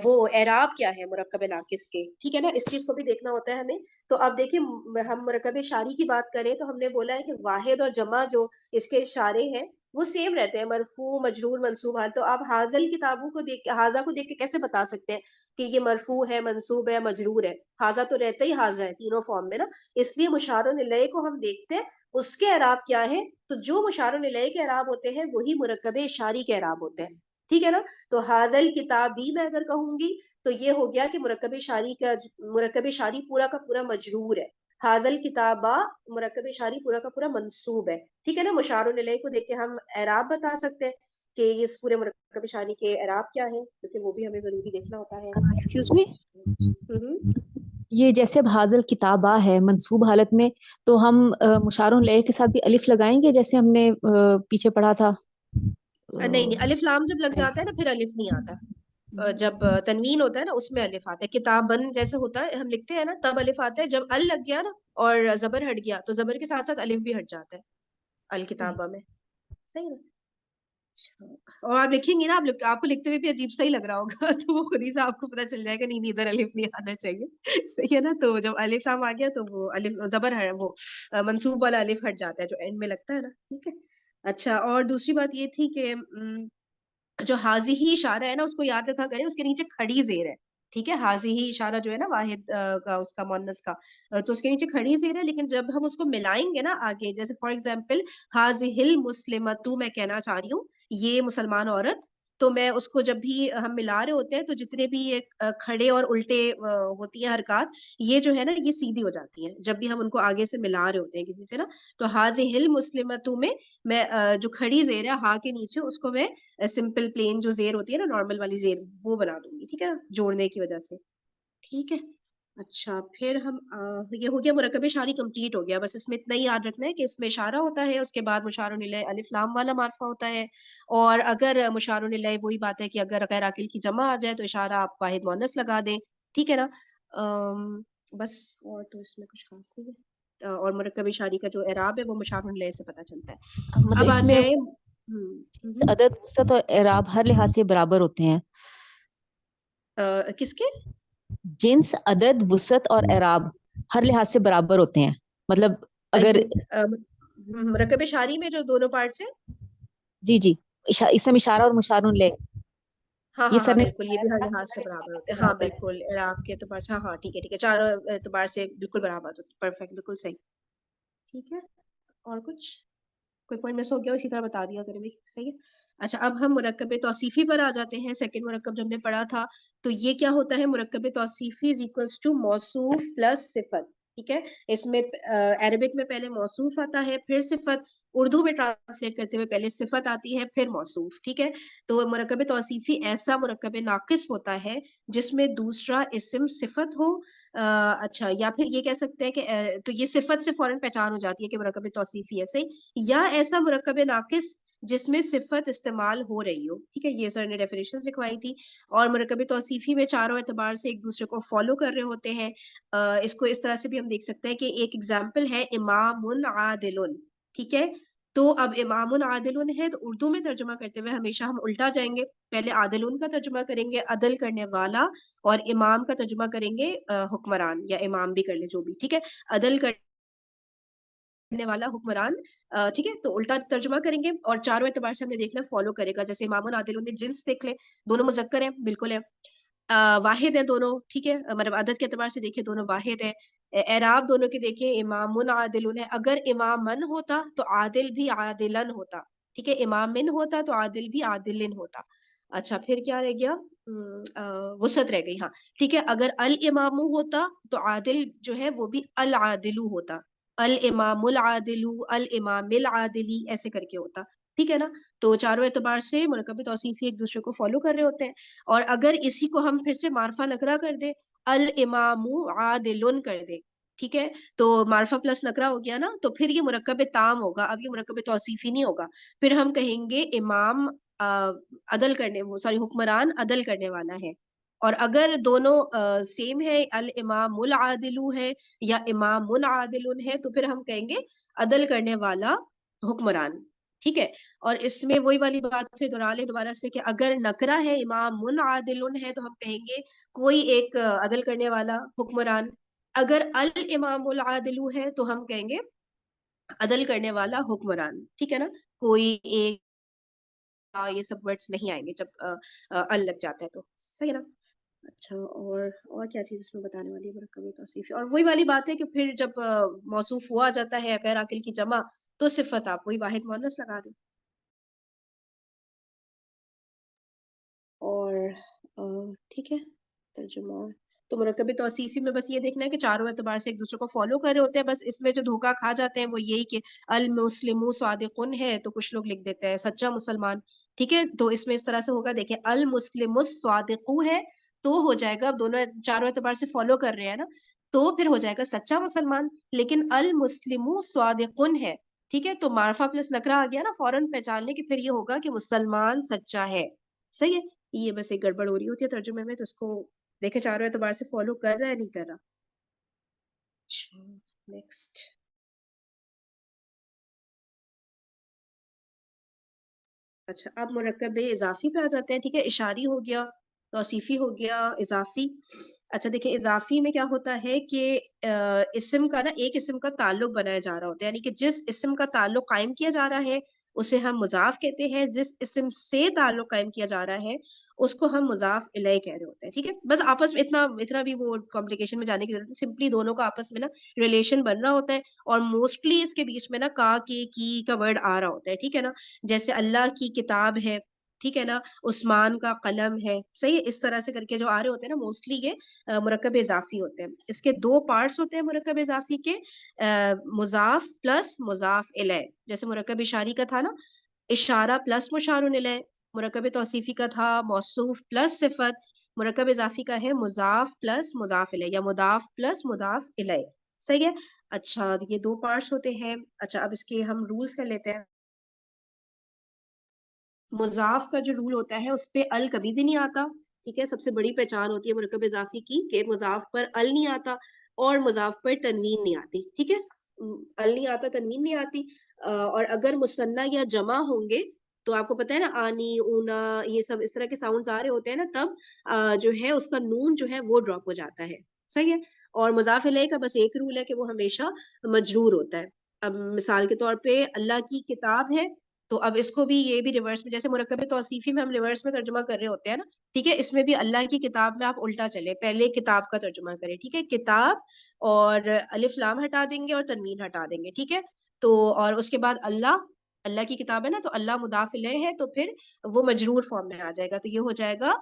वो एराब क्या है मुरक्कब नाकिस के। ठीक है ना, इस चीज को भी देखना होता है हमें। तो अब देखिए, हम मुरक्कब शारी की बात करें तो हमने बोला है कि वाहिद और जमा जो इसके इशारे हैं वो सेम रहते हैं, मरफू मजरूर मंसूब हाल। तो आप हाजल किताबों को देख के, हाजा को देख के कैसे बता सकते हैं कि ये मरफू है, मंसूब है, मजरूर है? हाजा तो रहता ही हाजा है तीनों फॉर्म में ना। इसलिए मुशारुल इलैह को हम देखते हैं उसके एराब क्या है। तो जो मुशारुल इलैह के एराब होते हैं वही मुरक्कब इशारी के एराब होते हैं। ठीक है ना। तो हादल किताबी मैं अगर कहूंगी तो ये हो गया कि मुरक्कब इशारी पूरा का पूरा मजरूर है। हादल किताबा मुरक्कब इशारी पूरा का पूरा मंसूब है। ठीक है ना, मुशारुल इलैह को देख के हम एराब बता सकते हैं कि इस पूरे मुरक्कब इशारी के एराब क्या है, क्योंकि वो भी हमें जरूरी देखना होता है। एक्सक्यूज मी, हम्म। ये जैसे अब हाजल किताबा है मंसूब हालत में, तो हम मुशारुल लय के साथ भी अलिफ लगाएंगे जैसे हमने पीछे पढ़ा था। नहीं नहीं, अ, अलिफ लाम जब लग जाता है ना फिर अलिफ नहीं आता। जब तनवीन होता है ना उसमें अलिफ आता है। किताबन जैसे होता है हम लिखते हैं ना तब अलिफ आता है, जब अल लग गया ना और जबर हट गया तो जबर के साथ साथ अलिफ भी हट जाता है अल किताबा में। सही ना। अच्छा। और आप लिखेंगे ना, आपको लिखते हुए भी अजीब सा ही लग रहा होगा तो वो खुद ही से आपको पता चल जाएगा, नहीं नहीं इधर अलिफ नहीं आना चाहिए सही है ना। तो जब अलिफ लाम आ गया तो वो अलिफ जबर है, वो मंसूब वाला अलिफ हट जाता है जो एंड में लगता है ना। ठीक है। अच्छा, और दूसरी बात ये थी कि जो हाजी ही इशारा है ना उसको याद रखा करें, उसके नीचे खड़ी जेर है। ठीक है, हाजी ही इशारा जो है ना वाहिद का, उसका मुअन्नस का, तो उसके नीचे खड़ी जेर है। लेकिन जब हम उसको मिलाएंगे ना आगे, जैसे फॉर एग्जाम्पल हाजिहिल मुस्लिमतु मैं कहना चाह रही हूँ, ये मुसलमान औरत, तो मैं उसको जब भी हम मिला रहे होते हैं तो जितने भी ये खड़े और उल्टे होती है हरकत, ये जो है ना ये सीधी हो जाती है जब भी हम उनको आगे से मिला रहे होते हैं किसी से ना। तो हाजिहिल मुस्लिमतु में मैं जो खड़ी जेर है हा के नीचे, उसको मैं सिंपल प्लेन जो जेर होती है ना, नॉर्मल वाली जेर, वो बना दूंगी। ठीक है ना, जोड़ने की वजह से। ठीक है। अच्छा, फिर हम ये हो गया मुरक्कब इशारी कंप्लीट हो गया। बस इसमें इतना ही याद रखना है कि इसमें इशारा होता है, उसके बाद मुशारुन इलैह अलिफ लाम वाला मार्फा होता है। और अगर मुशारुन इलैह, वही बात है कि अगर गैर आकिल की जमा आ जाए तो इशारा आप वाहिद मुअन्नस लगा दें। ठीक है ना। बस और तो इसमें कुछ खास नहीं है। और मुरक्कब इशारी का जो एराब है वो मुशारुन इलैह से पता चलता है। मतलब अब आ इसमें जाए अदद वसत और एराब हर लिहाज से बराबर होते हैं। किसके? जिन्स अदद वसत और एराब हर लिहाज से बराबर होते हैं। मतलब अगर मुरक्कब शारी में जो दोनों पार्ट्स हैं। जी जी, इसम इशारा और मुशारुल लय, हाँ ये हाँ हाँ, सर ने बिल्कुल, ये बताया भी था हर ना कि लिहाज से हर बराबर लिहाज होते से हैं। हाँ बराबर है। बिल्कुल, इराक के एतबार से, हाँ हाँ, ठीक है ठीक है, चारों एतबार से बिल्कुल बराबर होते, परफेक्ट, बिल्कुल सही। ठीक है। और कुछ कोई पॉइंट मिस हो गया हो, इसी तरह बता दिया करें भी। सही है। अच्छा, अब हम मुरक्कब तौसीफी पर आ जाते हैं। सेकंड मुरक्कब जो हमने पढ़ा था, तो ये क्या होता है? मुरक्कब तौसीफी इज इक्वल्स टू मौसूफ प्लस सिफत। ठीक है। इसमें अरबिक में पहले मौसूफ आता है फिर सिफत, उर्दू में ट्रांसलेट करते हुए पहले सिफत आती है फिर मौसूफ। ठीक है। तो मुरक्कब तौसीफी ऐसा मुरक्कब नाकिस होता है जिसमें दूसरा इस्म सिफत हो। अच्छा, या फिर ये कह सकते हैं कि तो ये सिफत से फौरन पहचान हो जाती है कि मुरक्कब तौसीफी है। सही। या ऐसा मुरक्कब नाकिस जिसमें सिफत इस्तेमाल हो रही हो। ठीक है, ये सर ने डेफिनेशन लिखवाई थी। और मुरक्कब तौसीफी में चारों एतबार से एक दूसरे को फॉलो कर रहे होते हैं। इसको इस तरह से भी हम देख सकते हैं कि एक एग्जाम्पल है इमामुन आदिलुन। ठीक है। तो अब इमामुन आदिलुन है तो उर्दू में तर्जुमा करते हुए हमेशा हम उल्टा जाएंगे। पहले आदिलुन का तर्जुमा करेंगे, अदल करने वाला, और इमाम का तर्जुमा करेंगे हुक्मरान, या इमाम भी कर ले जो भी। ठीक है। अदल करने वाला, हुक्मरान। ठीक है, तो उल्टा तर्जुमा करेंगे और चारों एतबार से हमने देखना फॉलो करेगा। जैसे इमामुन आदिलुन में जिन्स देख ले, दोनों मुजक्कर हैं, बिल्कुल है। वाहिद है दोनों। ठीक है, मतलब अदद के एतबार से देखे दोनों वाहिद है। एराब दोनों के देखे इमामुन आदिलुन है। अगर इमामन होता तो आदिल भी आदिलन होता। ठीक है, इमामिन होता तो आदिल भी आदिलिन होता। अच्छा फिर क्या रह गया, वसत रह गई। हाँ ठीक है, अगर अल इमामू होता तो आदिल जो है वो भी अल आदिलू होता, अल इमामुल आदिलू, अल इमामिल आदिली, ऐसे करके होता। ठीक है ना, तो चारों एतबार से मुरकब तौसीफी एक दूसरे को फॉलो कर रहे होते हैं। और अगर इसी को हम फिर से मार्फा नकरा कर दे, अल इमामू आदिलुन कर दे, ठीक है, तो मार्फा प्लस नकरा हो गया ना, तो फिर ये मुरकब ताम होगा, अब ये मुरकब तौसीफी नहीं होगा। फिर हम कहेंगे इमाम अदल करने, वो सॉरी हुक्मरान अदल करने वाला है। और अगर दोनों सेम है, अल इमामुल आदिलू है या इमामुन आदिलुन है, तो फिर हम कहेंगे अदल करने वाला हुक्मरान। ठीक है, और इसमें वही वाली बात फिर दोहरा ले दोबारा से कि अगर नकरा है इमामुन आदिलुन है, तो हम कहेंगे कोई एक अदल करने वाला हुक्मरान। अगर अल इमामुल आदिलू है तो हम कहेंगे अदल करने वाला हुक्मरान। ठीक है ना, कोई एक ये सब वर्ड्स नहीं आएंगे जब अल लग जाता है, तो सही है ना। अच्छा, और क्या चीज इसमें बताने वाली है मुरक्कब तौसीफी, और वही वाली बात है कि फिर जब मौसूफ हुआ जाता है गैर आकिल की जमा, तो सिफत आप वही वाहिद मुअन्नस लगा दें। और ठीक है, तर्जुमा। तो मुरक्कब तौसीफी में बस ये देखना है कि चारों एतबार से एक दूसरे को फॉलो कर रहे होते हैं। बस इसमें जो धोखा खा जाते हैं वो यही कि अल मुस्लिमु सादिकुन है, तो कुछ लोग लिख देते हैं सच्चा मुसलमान। ठीक है, तो इसमें इस तरह से होगा, देखिए अल मुस्लिमु सादिकु है, तो हो जाएगा, अब दोनों चारों एतबार से फॉलो कर रहे हैं ना, तो फिर हो जाएगा सच्चा मुसलमान। लेकिन अल मुस्लिमु सादिकुन है, ठीक है, तो मार्फा प्लस नकरा आ गया ना, फौरन पहचान ले कि फिर ये होगा कि मुसलमान सच्चा है। सही है, ये बस एक गड़बड़ हो रही होती है तर्जुमे में, तो उसको देखे चारों एतबार से फॉलो कर रहा है नहीं कर रहा। अच्छा, नेक्स्ट। अच्छा, अब मुरक्कब इजाफी पे आ जाते हैं। ठीक है, इशारी हो गया, तौसीफी हो गया, इजाफी। अच्छा देखिए, इजाफी में क्या होता है कि इस्म का ना, एक इस्म का ताल्लुक बनाया जा रहा होता है, यानी कि जिस इस्म का ताल्लुक कायम किया जा रहा है उसे हम मुजाफ कहते हैं, जिस इस्म से ताल्लुक कायम किया जा रहा है उसको हम मुजाफ इलैह कह रहे होते हैं। ठीक है, बस आपस में इतना इतना भी वो कॉम्प्लिकेशन में जाने की जरूरत नहीं, सिंपली दोनों का आपस में ना रिलेशन बन रहा होता है, और मोस्टली इसके बीच में ना का के की का वर्ड आ रहा होता है। ठीक है ना, जैसे अल्लाह की किताब है, ठीक है ना, उस्मान का कलम है, सही है, इस तरह से करके जो आ रहे होते हैं ना, मोस्टली ये मुरक्कब इजाफी होते हैं। इसके दो पार्ट्स होते हैं मुरक्कब इजाफी के, मुजाफ प्लस मुजाफ इलैह। जैसे मुरक्कब इशारी का था ना, इशारा प्लस मुशारुन इलैह। मुरक्कब तौसीफी का था मौसूफ प्लस सिफत। मुरक्कब इजाफी का है मुजाफ प्लस मुजाफ इलैह या मुदाफ प्लस मुदाफ इलैह। सही है। अच्छा, ये दो पार्ट्स होते हैं। अच्छा, अब इसके हम रूल्स कर लेते हैं। मुजाफ का जो रूल होता है उस पे अल कभी भी नहीं आता। ठीक है, सबसे बड़ी पहचान होती है मुरक्कब इजाफी की कि मुजाफ पर अल नहीं आता और मुजाफ पर तनवीन नहीं आती। ठीक है, अल नहीं आता, तनवीन नहीं आती। और अगर मुसन्ना या जमा होंगे तो आपको पता है ना, आनी ऊना ये सब इस तरह के साउंड्स आ रहे होते हैं ना, तब जो है उसका नून जो है वो ड्रॉप हो जाता है। सही है। और मुजाफ इलैह का बस एक रूल है कि वो हमेशा मजरूर होता है। अब मिसाल के तौर पे अल्लाह की किताब है, तो अब इसको भी ये भी रिवर्स में, जैसे मुरक्कब तौसीफी में हम रिवर्स में तर्जुमा कर रहे होते हैं ना, ठीक है, इसमें भी अल्लाह की किताब में आप उल्टा चले, पहले किताब का तर्जुमा करें। ठीक है, किताब और अलिफ लाम हटा देंगे और तनवीन हटा देंगे। ठीक है, तो और उसके बाद अल्लाह, अल्लाह की किताब है ना, तो अल्लाह मुदाफ इलैह है, तो फिर वो मजरूर फॉर्म में आ जाएगा, तो ये हो जाएगा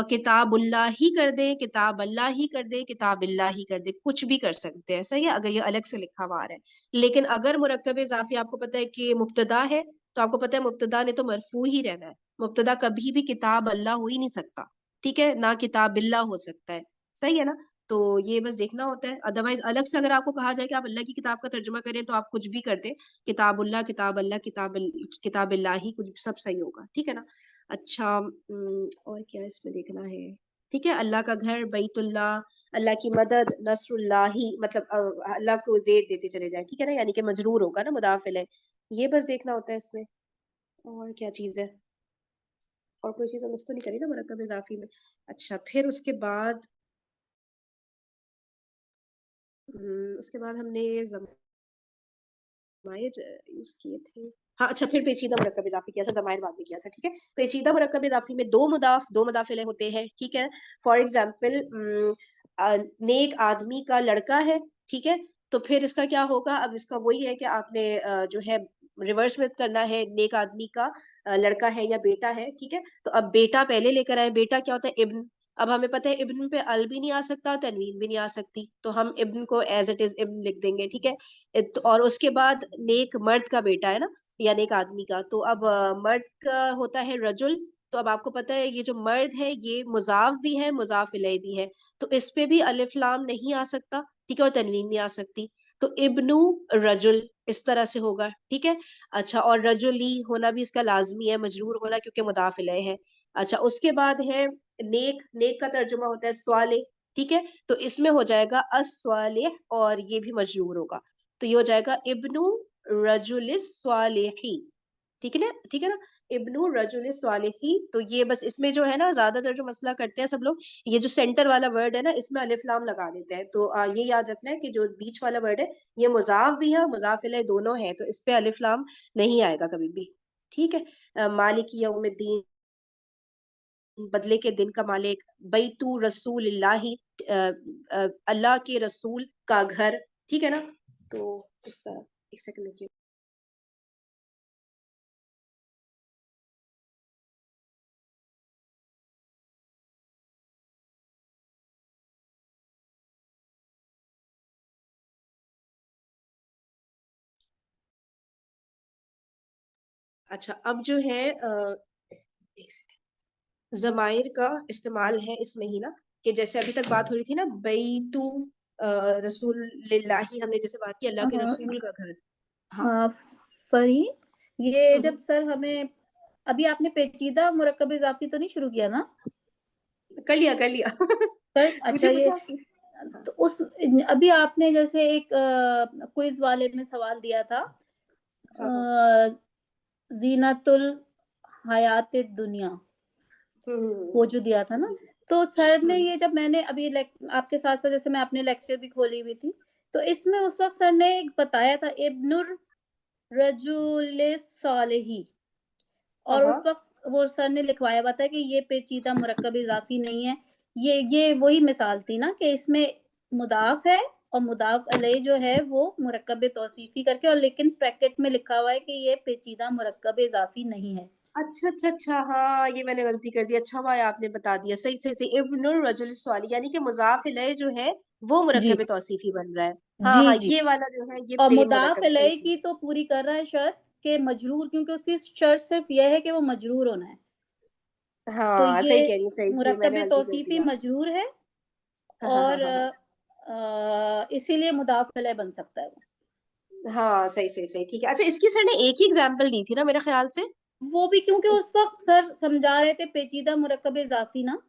किताबुल्लाह ही कर दे, किताब अल्लाह ही कर दे, किताब अल्लाह ही कर दे, कुछ भी कर सकते हैं। सही है, अगर ये अलग से लिखा हुआ आ रहा है। लेकिन अगर मुरक्कब इजाफी आपको पता है कि मुब्तदा है, तो आपको पता है मुब्तदा ने तो मरफू ही रहना है। मुब्तदा कभी भी किताब अल्लाह हो ही नहीं सकता। ठीक है ना, किताब बिल्ला हो सकता है। सही है ना, तो ये बस देखना होता है। अदरवाइज अलग से अगर आपको कहा जाए कि आप अल्लाह की किताब का तर्जुमा करें, तो आप कुछ भी कर दे, किताबुल्लाह, किताब अल्लाह, किताब अल्लाह ही, कुछ सब सही होगा। ठीक है ना। अच्छा, और क्या इसमें देखना है। ठीक है, अल्लाह का घर बैतुल्लाह, अल्लाह की मदद नसरुल्लाही, मतलब अल्लाह को जेर देते चले जाए। ठीक है ना, यानी कि मजरूर होगा ना, मुदाफिल है। ये बस देखना होता है इसमें। और क्या चीज है, और कोई चीज मिस तो नहीं करी ना मुरक्कब इजाफी में। अच्छा, फिर उसके बाद हमने जमाइर यूज किए थे। हाँ अच्छा, फिर पेचीदा मुरक्कब इजाफी किया था, जमाइर बाद में किया था। ठीक है, पेचीदा मुरक्कब इजाफी में दो मुदाफिले होते हैं। ठीक है, फॉर एग्जाम्पल नेक आदमी का लड़का है, ठीक है, तो फिर इसका क्या होगा, अब इसका वही है कि आपने जो है रिवर्स में करना है, नेक आदमी का लड़का है या बेटा है, ठीक है। तो अब बेटा पहले लेकर आए, बेटा क्या होता है? इब्न। अब हमें पता है इब्न पे अल भी नहीं आ सकता, तनवीन भी नहीं आ सकती, तो हम इब्न को एज इट इज इब्न लिख देंगे, ठीक है। और उसके बाद नेक मर्द का बेटा है ना, या नेक आदमी का, तो अब मर्द का होता है रजुल। तो अब आपको पता है ये जो मर्द है ये मुजाफ भी है, मुजाफ इलैह भी है, तो इस पे भी अलिफ लाम नहीं आ सकता, ठीक है, और तनवीन नहीं आ सकती। तो इब्नु रजुल इस तरह से होगा, ठीक है। अच्छा, और रजुली होना भी इसका लाजमी है, मजरूर होना, क्योंकि मुदाफ इलैह है। अच्छा, उसके बाद है नेक। नेक का तर्जुमा होता है स्वाले, ठीक है। तो इसमें हो जाएगा अस्वालिह, और ये भी मजरूर होगा, तो ये हो जाएगा इब्नु रजुलिस स्वालिही, ठीक है ना, ठीक है ना। इब्नु रजुल स्वालिही। तो ये बस इसमें जो है ना, ज्यादातर जो मसला करते हैं सब लोग, ये जो सेंटर वाला वर्ड है ना, इसमें अलिफ लाम लगा देते हैं। तो ये याद रखना है कि जो बीच वाला वर्ड है ये मुजाफ भी है और मुजाफ इलैह दोनों है, तो इस पे अलिफ लाम नहीं आएगा कभी भी, ठीक है। मालिक यौमिद्दीन, बदले के दिन का मालिक। बैतु रसूलिल्लाही, अल्लाह के रसूल का घर, ठीक है ना। तो इस तरह, एक सेकंड रुकिए। अच्छा, अब जो है एक सेकंड, जमाइर का इस्तेमाल है इसमें ही ना, कि जैसे अभी तक बात हो रही थी ना, बैतु रसूल लिल्लाही, हमने जैसे बात की अल्लाह के रसूल का घर। हाँ। फरीन, ये हम्म, जब सर हमें, अभी आपने पेचीदा मुरक्कब इजाफी तो नहीं शुरू किया ना? कर लिया कर लिया। सर मुझे अच्छा, ये पता है। हाँ तो उस, अभी आपने जैसे एक क्विज वाले में सवाल दिया था, हाँ हाँ। जीनतुल हयात दुनिया, वो जो दिया था ना, जी। तो सर ने हम्म, ये, जब मैंने अभी आपके साथ साथ जैसे मैं अपने लेक्चर भी खोली हुई थी, तो इसमें उस वक्त सर ने एक बताया था इब्नुर रजुल सालेही, हाँ और हाँ। उस वक्त वो सर ने लिखवाया हुआ था कि ये पेचीदा मुरक्कब इजाफी नहीं है। ये वही मिसाल थी ना कि इसमें मुदाफ है और मुदाफ अलैह जो है वो मुरक्कब तौसीफी करके, और लेकिन ब्रैकेट में लिखा हुआ है कि ये पेचीदा मुरक्कब इजाफी नहीं है। अच्छा अच्छा अच्छा, हाँ ये मैंने गलती कर दी। अच्छा भाई, आपने बता दिया, सही सही सही, इब्नुर रजुल स्वाली, यानी कि मुजाफ इलैह जो है वो जी मुरक्कब तौसीफी बन रहा है। हाँ जी हाँ, जी। ये वाला जो है ये और प्लेन मुदाफ मुरक्कब, सही अलैह सही। की तो पूरी कर रहा है शर्त के मजरूर, क्योंकि उसकी शर्त सिर्फ यह है कि वो मजरूर होना है। तो हाँ ये सही कह रही हूँ, सही, ये मैंने मुरक्कब गलती कर तौसीफी दिया। मजरूर है, हाँ हाँ हाँ और हाँ हाँ। इसीलिए मुदाफ अलैह बन सकता है वो। हाँ सही सही सही, ठीक है। अच्छा, इसकी सर ने एक ही एग्जाम्पल दी थी ना मेरे ख्याल से। वो भी क्योंकि इस, उस वक्त सर समझा रहे थे पेचीदा मुरक्कब इजाफी ना,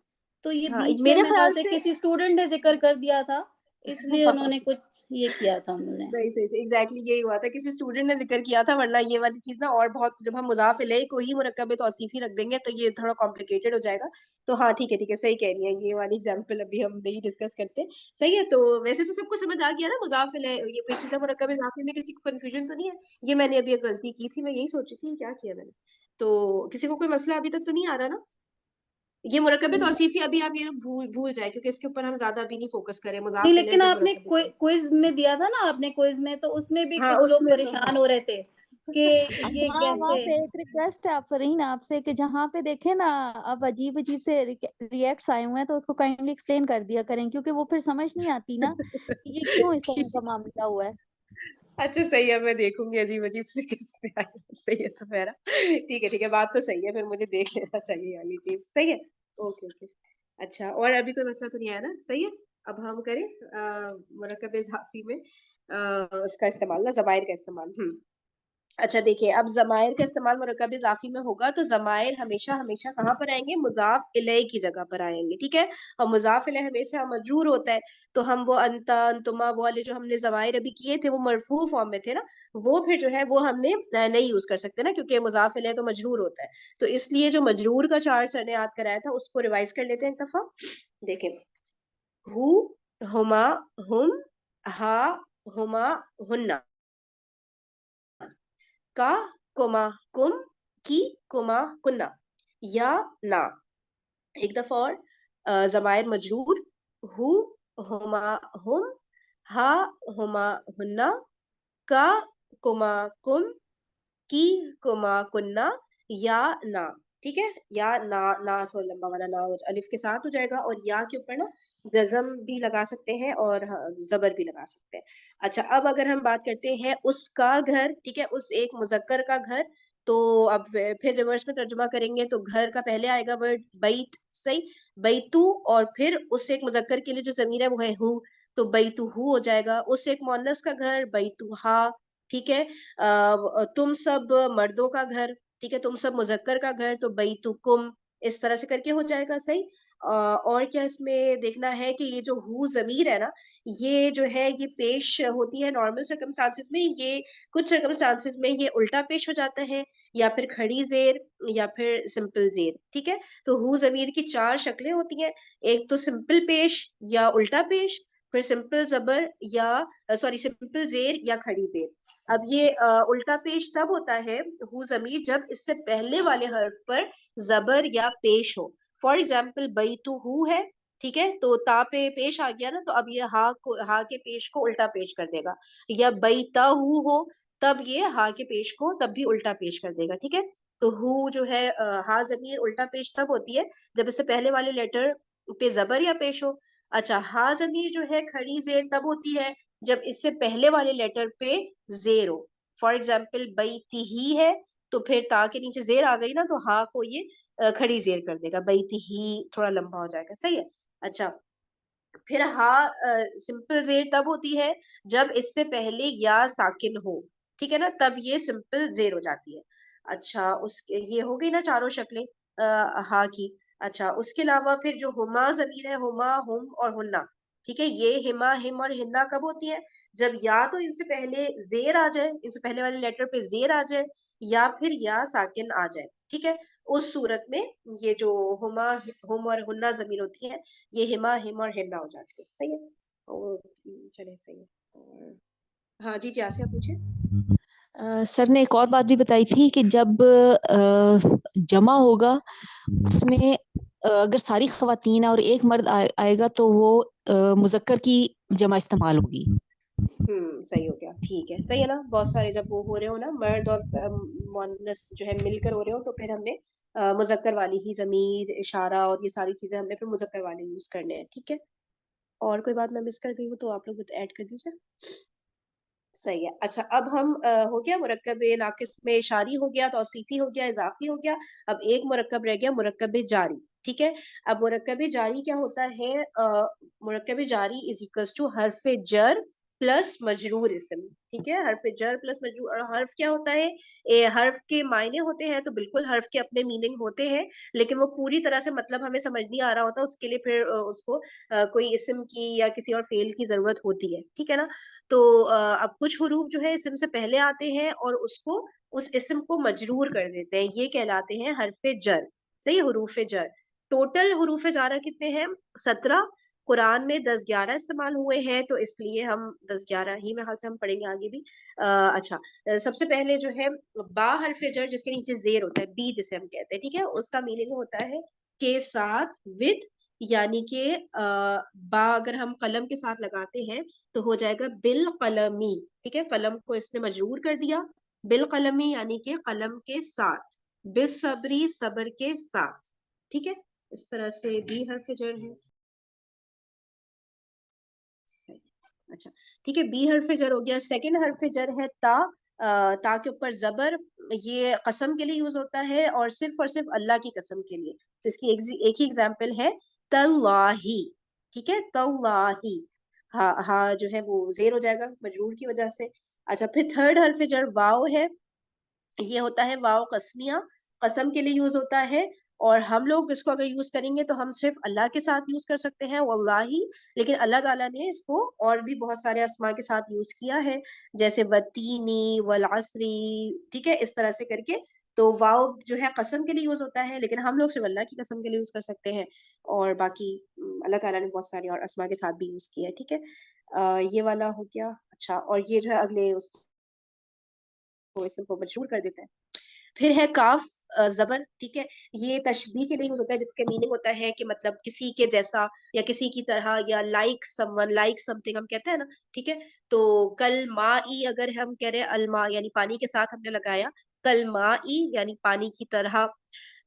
तो ये हाँ बीच में मेरे मेरे ख्याल ख्याल से से। किसी स्टूडेंट ने जिक्र कर दिया था, इसलिए उन्होंने कुछ ये किया था उन्होंने। सही सही सही, एग्जैक्टली यही हुआ था, किसी स्टूडेंट ने जिक्र किया था, वरना ये वाली चीज ना, और बहुत, जब हम मुजाफ इलैह को ही मुरक्कब तौसीफी रख देंगे तो ये थोड़ा कॉम्प्लिकेटेड हो जाएगा। तो हाँ ठीक है, सही कह रही है, ये वाली एग्जांपल अभी हम नहीं डिस्कस करते। सही है, तो वैसे तो सबको समझ आ गया ना, मुजाफ इलैह ये पेचीदा मुरक्कब इजाफी में किसी को कंफ्यूजन तो नहीं है? ये मैंने अभी एक गलती की थी, मैं यही सोची थी क्या किया मैंने। तो किसी को कोई मसला अभी तक तो नहीं आ रहा ना? ये मुरक्कब तौसीफी अभी आप ये भूल भूल जाए, क्योंकि इसके ऊपर हम ज्यादा अभी नहीं फोकस करें, नहीं, मुजाफ इलैह लेकिन जब आपने मुरक्कब तौसीफी। क्विज में दिया था ना, आपने क्विज में, तो उसमें भी हाँ कुछ लोग उसमें तो हाँ। परेशान हो रहे थे कि ये अच्छा। कैसे। हाँ, हाँ, वहाँ कैसे। पे एक रिक्वेस्ट है आप फरहीन आपसे कि जहाँ पे देखे ना अब अजीब अजीब से रिएक्ट्स आए हुए हैं, तो उसको काइंडली एक्सप्लेन कर दिया करें, क्योंकि वो फिर समझ नहीं आती ना कि ये क्यों इस तरह का मामला हुआ है। अच्छा सही है, मैं देखूंगी अजीब अजीब से किस पे आई है। सही है, तो मेरा ठीक है, बात तो सही है, फिर मुझे देख लेना चाहिए ये वाली चीज, सही है। Okay okay. अच्छा, और अभी कोई मसला तो नहीं आया ना? सही है। अब हम करें मुरक्कब इजाफी में उसका इस्तेमाल ना, जमाइर का इस्तेमाल। अच्छा देखिए, अब जमाइर का इस्तेमाल मुरक्कब इजाफी में होगा तो जमाइर हमेशा हमेशा कहाँ पर आएंगे? मुजाफ इलैह की जगह पर आएंगे, ठीक है। और मुजाफ इलैह हमेशा मजरूर होता है, तो हम वो अंता अंतुमा वो वाले जो हमने जमाइर अभी किए थे वो मरफू फॉर्म में थे ना, वो फिर जो है वो हमने नहीं यूज कर सकते ना, क्योंकि मुजाफ इलैह तो मजरूर होता है। तो इसलिए जो मजरूर का चार्ट सर ने याद कराया था उसको रिवाइज कर लेते हैं एक दफा। देखें, हु, हुमा, हुम, हा, हुमा, हुन्ना, का, कुमा, कुम, की, कुमा, कुन्ना, या, ना। एक दफा और, जमायर मजरूर, हु, हुमा, हुम, हा, हुमा, हुन्ना, का, कुमा, कुम, की, कुमा, कुन्ना, या ना। ठीक है, या ना थोड़ा लंबा वाला ना अलिफ के साथ हो जाएगा, और या के ऊपर ना जज़म भी लगा सकते हैं और जबर भी लगा सकते हैं। अच्छा, अब अगर हम बात करते हैं उसका घर, ठीक है, उस एक मुजक्कर का घर, तो अब फिर रिवर्स में तर्जुमा करेंगे तो घर का पहले आएगा वर्ड बैत, सही, बैतू, और फिर उस एक मुजक्कर के लिए जो जमीर है वो है हु, तो बैतुहू हो जाएगा। उस एक मुअन्नस का घर बैतुहा, ठीक है। तुम सब मर्दों का घर, ठीक है, तुम सब मुजक्कर का घर, तो बैतुकुम, इस तरह से करके हो जाएगा, सही। और क्या इसमें देखना है कि ये जो हु जमीर है ना, ये जो है ये पेश होती है नॉर्मल सर्कमस्टांसेस में, ये कुछ सर्कमस्टांसेस में ये उल्टा पेश हो जाता है, या फिर खड़ी जेर, या फिर सिंपल जेर, ठीक है। तो हु जमीर की 4 शक्लें होती हैं, एक तो सिंपल पेश या उल्टा पेश, फिर सिंपल जबर या सॉरी सिंपल जेर या खड़ी जेर। अब ये उल्टा पेश तब होता है हु जमीर जब इससे पहले वाले हर्फ पर जबर या पेश हो। फॉर एग्जाम्पल बैतु हु है, ठीक है, तो ता पे पेश आ गया ना, तो अब ये हा के पेश को उल्टा पेश कर देगा। या बैता हु हो, तब ये हा के पेश को तब भी उल्टा पेश कर देगा, ठीक है। तो हु जो है हा जमीर उल्टा पेश तब होती है जब इससे पहले वाले लेटर पे जबर या पेश हो। अच्छा, हा जमीर जो है खड़ी जेर तब होती है जब इससे पहले वाले लेटर पे जेर हो। फॉर एग्जाम्पल बैतिही है, तो फिर ता के नीचे जेर आ गई ना, तो हा को ये खड़ी जेर कर देगा, बैतिही थोड़ा लंबा हो जाएगा, सही है। अच्छा, फिर हा सिंपल जेर तब होती है जब इससे पहले या साकिन हो, ठीक है ना, तब ये सिंपल जेर हो जाती है। अच्छा, उसके ये हो गई ना चारों शक्लें हा की। अच्छा, उसके अलावा फिर जो हुमा जमीर है, हुमा, हुम और हुन्ना, ठीक है, ये हिमा, हिम और हिन्ना कब होती है? जब या तो इनसे पहले जेर आ जाए, इनसे पहले वाले लेटर पे जेर आ जाए, या फिर या साकिन आ जाए, ठीक है। उस सूरत में ये जो हुमा, हुम और हुन्ना जमीर होती है, ये हिमा, हिम और हिन्ना हो जाती है, सही है। और चले, सही है। और हाँ जी, जी आसिया पूछे। सर ने एक और बात भी बताई थी कि जब जमा होगा उसमें अगर सारी खवातीन और एक मर्द आएगा तो वो मुजक्कर की जमा इस्तेमाल होगी। सही हो गया, ठीक है, सही है ना। बहुत सारे जब वो हो रहे हो ना, मर्द और मुअन्नस जो है मिलकर हो रहे हो, तो फिर हमने मुजक्कर वाली ही जमीर, इशारा और ये सारी चीजें हमने फिर मुजक्कर वाले यूज करने हैं, ठीक है। और कोई बात मैं मिस कर गई हूँ तो आप लोग ऐड कर दीजिए। सही है। अच्छा, अब हम हो गया मुरक्कब नाकिस में इशारी हो गया, तौसीफी हो गया, इजाफी हो गया। अब एक मुरक्कब रह गया, मुरक्कब जारी, ठीक है। अब मुरक्कब जारी क्या होता है? मुरक्कब जारी इज इक्वल्स टू हर्फ जर प्लस मजरूर इसम, ठीक है। हर्फ जर प्लस मजरूर, और हर्फ क्या होता है? हर्फ के मायने होते हैं तो बिल्कुल हर्फ के अपने मीनिंग होते हैं, लेकिन वो पूरी तरह से मतलब हमें समझ नहीं आ रहा होता, उसके लिए फिर उसको कोई इसम की या किसी और फेल की जरूरत होती है, ठीक है ना। तो अब कुछ हुरूफ जो है इस्म से पहले आते हैं और उसको उस इस्म को मजरूर कर देते हैं, ये कहलाते हैं हरफ जर, सही, हुरूफ जर। टोटल हुरूफ जारा कितने हैं? 17। कुरान में 10-11 इस्तेमाल हुए हैं, तो इसलिए हम 10-11 ही में हाल से हम पढ़ेंगे आगे भी। अच्छा, सबसे पहले जो है बा हरफ जर, जिसके नीचे जेर होता है, बी जिसे हम कहते हैं, ठीक है, उसका मीनिंग होता है के साथ, विद, यानी कि बा अगर हम कलम के साथ लगाते हैं तो हो जाएगा बिल कलमी, ठीक है, कलम को इसने मजरूर कर दिया, बिल कलमी यानी कि कलम के साथ, बिस सबरी, सबर के साथ, ठीक है। इस तरह से बी हर्फ जर है, सही। अच्छा, ठीक है, बी हर्फ जर हो गया। सेकंड हर्फ जर है ता। ता के ऊपर जबर, ये कसम के लिए यूज होता है और सिर्फ अल्लाह की कसम के लिए। तो इसकी एक ही एग्जांपल है, तल्लाही, ठीक है, तल्लाही। हाँ हाँ जो है वो जेर हो जाएगा मजरूर की वजह से। अच्छा, फिर थर्ड हर्फ जर वाव है, ये होता है वाव कसमिया, कसम के लिए यूज होता है। और हम लोग इसको अगर यूज करेंगे तो हम सिर्फ अल्लाह के साथ यूज कर सकते हैं, वल्लाही। लेकिन अल्लाह ताला ने इसको और भी बहुत सारे अस्मा के साथ यूज किया है, जैसे वतीनी, वल असरी, ठीक है, इस तरह से करके। तो वाव जो है कसम के लिए यूज होता है, लेकिन हम लोग सिर्फ अल्लाह की कसम के लिए यूज कर सकते हैं। और बाकी अल्लाह ताला ने बहुत सारे और अस्मा के साथ भी यूज किया है, ठीक है। ये वाला हो गया। अच्छा, और ये जो है अगले उसको इसम को मशहूर कर देते हैं। फिर है काफ जबर, ठीक है, ये तशबीह के लिए यूज होता है, जिसके मीनिंग होता है कि मतलब किसी के जैसा या किसी की तरह, या लाइक समवन, लाइक समथिंग हम कहते हैं ना, ठीक है। तो कल माई अगर हम कह रहे हैं, अलमा यानी पानी के साथ हमने लगाया, कल माई यानी पानी की तरह,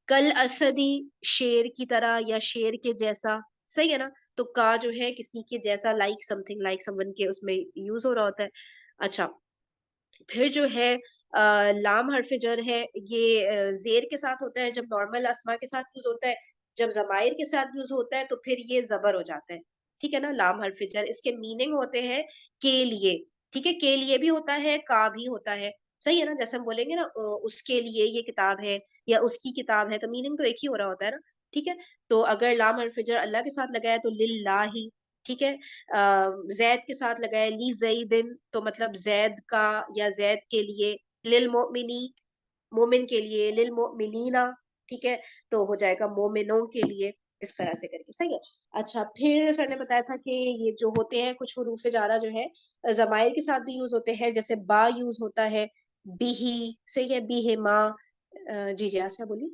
कल असदी शेर की तरह या शेर के जैसा, सही है ना? तो का जो है किसी के जैसा, लाइक समथिंग, लाइक समवन के उसमें यूज हो रहा होता है। अच्छा, फिर जो है लाम हर्फ जर है, ये जेर के साथ होता है जब नॉर्मल अस्मा के साथ यूज होता है। जब जमायर के साथ यूज होता है तो फिर ये जबर हो जाता है, ठीक है ना? लाम हर्फ जर, इसके मीनिंग होते हैं के लिए, ठीक है? के लिए भी होता है, का भी होता है, सही है ना? जैसे हम बोलेंगे ना उसके लिए ये किताब है या उसकी किताब है, तो मीनिंग तो एक ही हो रहा होता है ना, ठीक है? तो अगर लाम हर्फ जर अल्लाह के साथ लगाया तो लिल्लाही, ठीक है? जैद के साथ लगाया ली जैदिन, तो मतलब जैद का या जैद के लिए, लिल मोमिनी मोमिन के लिए, लिल मोमिनीना, ठीक है? तो हो जाएगा मोमिनों के लिए, इस तरह से करके, सही है? अच्छा, फिर सर ने बताया था कि ये जो होते हैं कुछ हुरूफ जारा जो है जमायर के साथ भी यूज होते हैं, जैसे बा यूज होता है, बिही, सही है, बिहिमा। जी जी आशा बोलिए।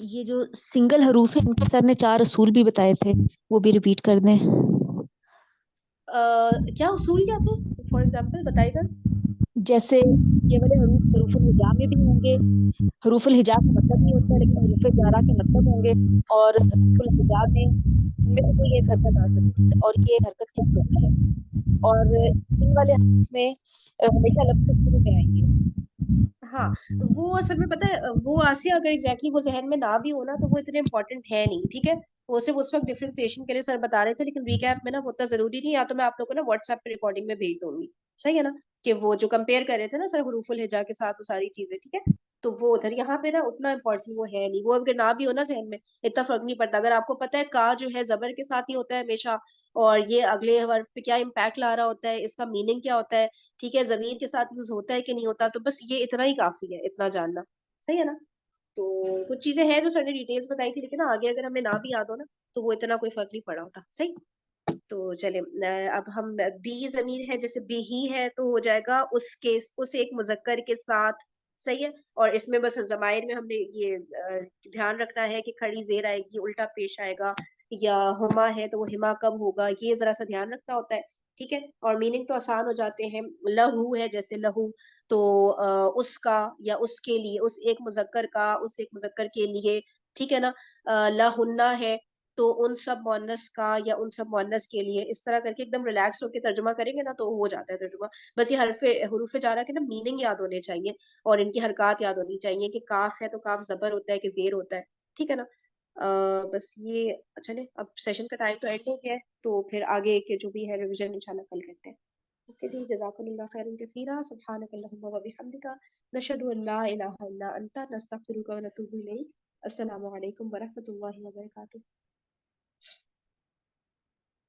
ये जो सिंगल हरूफ है इनके सर ने 4 असूल भी बताए थे, वो भी रिपीट कर दें। क्या उसूल क्या थे? फॉर एग्जाम्पल बताइएगा। जैसे ये वाले हरूफ हरूफुल हिजा में भी होंगे, हरूफुल हिजा का मतलब नहीं होता लेकिन हरूफ जारा के मतलब होंगे, और हरूफुल हिजा में इनमें से कोई एक हरकत आ सकती है और ये हरकत फिक्स होती है, और इन वाले हरूफ में हमेशा लफ्ज के शुरू में आएंगे। हाँ, वो असल में पता है वो आसिया अगर एग्जैक्टली वो जहन में ना भी हो ना तो वो इतने इंपॉर्टेंट है नहीं, ठीक है? वो सिर्फ उस वक्त डिफरेंशिएशन के लिए सर बता रहे थे, लेकिन रीकैप में ना वो उतना जरूरी नहीं, या तो मैं आप लोगों को ना व्हाट्सएप पे रिकॉर्डिंग में भेज दूंगी, सही है ना? कि वो जो कंपेयर कर रहे थे ना सर हुरूफुल हिजा के साथ वो सारी चीजें, ठीक है? तो वो उधर, यहाँ पे ना उतना इंपॉर्टेंट वो है नहीं, वो अगर ना भी हो ना जहन में इतना फर्क नहीं पड़ता, अगर आपको पता है का जो है जबर के साथ ही होता है हमेशा, और ये अगले वर्ड पे क्या इम्पैक्ट ला रहा होता है, इसका मीनिंग क्या होता है, ठीक है, जमीर के साथ यूज होता है कि नहीं होता, तो बस ये इतना ही काफी है, इतना जानना, सही है ना? तो कुछ चीजें हैं जो सर ने डिटेल्स बताई थी, लेकिन आगे अगर हमें ना भी याद हो ना तो वो इतना कोई फर्क नहीं पड़ा होता, सही। तो चले अब हम बी जमीर है, जैसे बी ही है तो हो जाएगा उसके, उस एक मुजक्कर के साथ, सही है? और इसमें बस जमायर में हमने ये ध्यान रखना है कि खड़ी जेर आएगी, उल्टा पेश आएगा, या हुमा है तो वो हिमा कब होगा, ये जरा सा ध्यान रखना होता है, ठीक है? और मीनिंग तो आसान हो जाते हैं, लहू है जैसे लहू, तो उसका या उसके लिए, उस एक मुजक्कर का, उस एक मुजक्कर के लिए, ठीक है ना? लहुन्ना है तो उन सब मुअन्नस का या उन सब मुअन्नस के लिए, इस तरह करके एकदम रिलैक्स होकर तर्जुमा करेंगे ना तो हो जाता है तर्जुमा। बस ये हरफे हुरूफ जारा के ना मीनिंग याद होने चाहिए और इनकी हरकत याद होनी चाहिए कि काफ है तो काफ जबर होता है कि जेर होता है, ठीक है ना? बस ये, चले अब सेशन का टाइम तो एंड हो गया है, तो फिर आगे के जो भी है रिवीजन इंशाल्लाह कल करते हैं। ओके जी, जज़ाकमुल्लाह खैरन कसीरा, सुब्हानकल्लाहुम्मा व बिहम्दिका, नशहदु अन ला इलाहा इल्ला अंता, नस्तगफिरुका व नतूबु इलैक। अस्सलामु अलैकुम व रहमतुल्लाहि व बरकातुहू।